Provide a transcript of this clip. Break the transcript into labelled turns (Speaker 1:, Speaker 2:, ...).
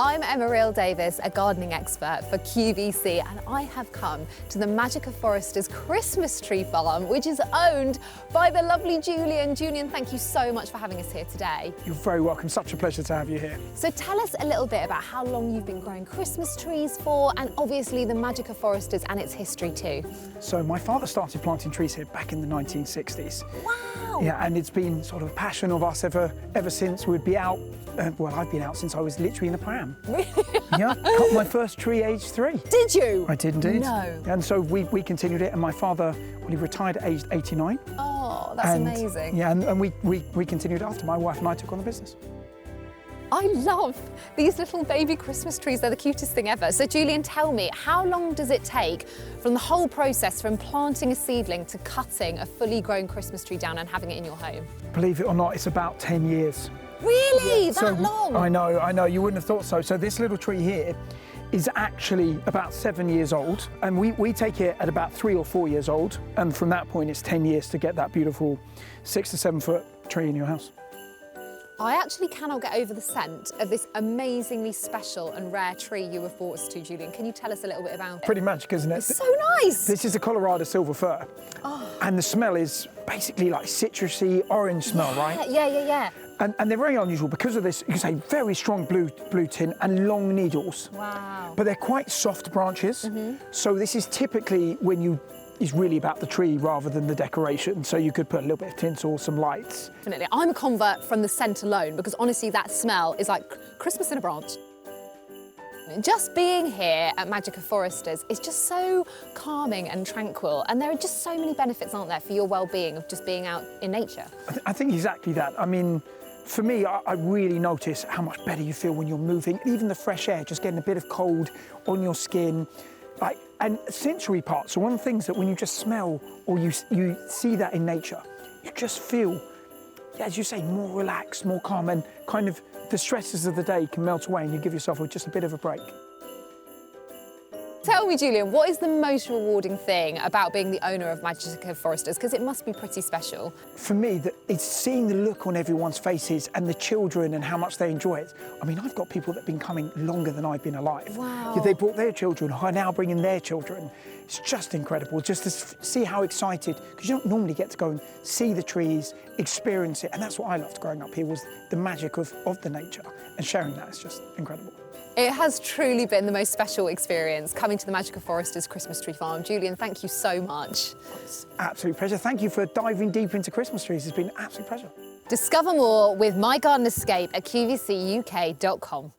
Speaker 1: I'm Emma Real-Davies, a gardening expert for QVC, and I have come to the Magic of Forester's Christmas tree farm, which is owned by the lovely Julian. Julian, thank you so much for having us here today.
Speaker 2: You're very welcome. Such a pleasure to have you here.
Speaker 1: So tell us a little bit about how long you've been growing Christmas trees for, and obviously the Magic of Forester's and its history too.
Speaker 2: So my father started planting trees here back in the 1960s.
Speaker 1: Wow!
Speaker 2: Yeah, and it's been sort of a passion of us ever since. We'd be out, well, I've been out since I was literally in a pram.
Speaker 1: Really?
Speaker 2: Yeah, cut my first tree age 3.
Speaker 1: Did you?
Speaker 2: I did indeed.
Speaker 1: No.
Speaker 2: And so we continued it, and my father, well, he retired at aged 89.
Speaker 1: Oh, that's amazing.
Speaker 2: Yeah, and we continued after. My wife and I took on the business.
Speaker 1: I love these little baby Christmas trees. They're the cutest thing ever. So Julian, tell me, how long does it take from the whole process, from planting a seedling to cutting a fully grown Christmas tree down and having it in your home?
Speaker 2: Believe it or not, it's about 10 years.
Speaker 1: Really?
Speaker 2: Yeah.
Speaker 1: That long?
Speaker 2: I know, you wouldn't have thought so. So this little tree here is actually about 7 years old, and we take it at about 3 or 4 years old, and from that point it's 10 years to get that beautiful 6 to 7 foot tree in your house.
Speaker 1: I actually cannot get over the scent of this amazingly special and rare tree you have brought us to, Julian. Can you tell us a little bit about it?
Speaker 2: Pretty magic, isn't it?
Speaker 1: It's so nice.
Speaker 2: This is a Colorado silver fir, and the smell is basically like citrusy orange smell, right?
Speaker 1: Yeah.
Speaker 2: And they're very unusual because of this, you can say, very strong blue tint and long needles.
Speaker 1: Wow.
Speaker 2: But they're quite soft branches. So this is typically when is really about the tree rather than the decoration. So you could put a little bit of tinsel, some lights.
Speaker 1: Definitely. I'm a convert from the scent alone, because honestly that smell is like Christmas in a branch. Just being here at Magic of Forester's is just so calming and tranquil, and there are just so many benefits, aren't there, for your well-being of just being out in nature?
Speaker 2: I think exactly that. I mean, for me, I really notice how much better you feel when you're moving. Even the fresh air, just getting a bit of cold on your skin. And sensory parts are one of the things that when you just smell or you see that in nature, you just feel, as you say, more relaxed, more calm, and kind of the stresses of the day can melt away and you give yourself just a bit of a break.
Speaker 1: Tell me, Julian, what is the most rewarding thing about being the owner of Magic of Forester's? Because it must be pretty special.
Speaker 2: For me, it's seeing the look on everyone's faces and the children and how much they enjoy it. I mean, I've got people that have been coming longer than I've been alive.
Speaker 1: Wow.
Speaker 2: Yeah, they brought their children, who are now bringing their children. It's just incredible just to see how excited, because you don't normally get to go and see the trees, experience it. And that's what I loved growing up here, was the magic of the nature, and sharing that is just incredible.
Speaker 1: It has truly been the most special experience coming to the Magic of Forester's Christmas tree farm. Julian, thank you so much.
Speaker 2: It's an absolute pleasure. Thank you for diving deep into Christmas trees. It's been an absolute pleasure.
Speaker 1: Discover more with My Garden Escape at QVCUK.com.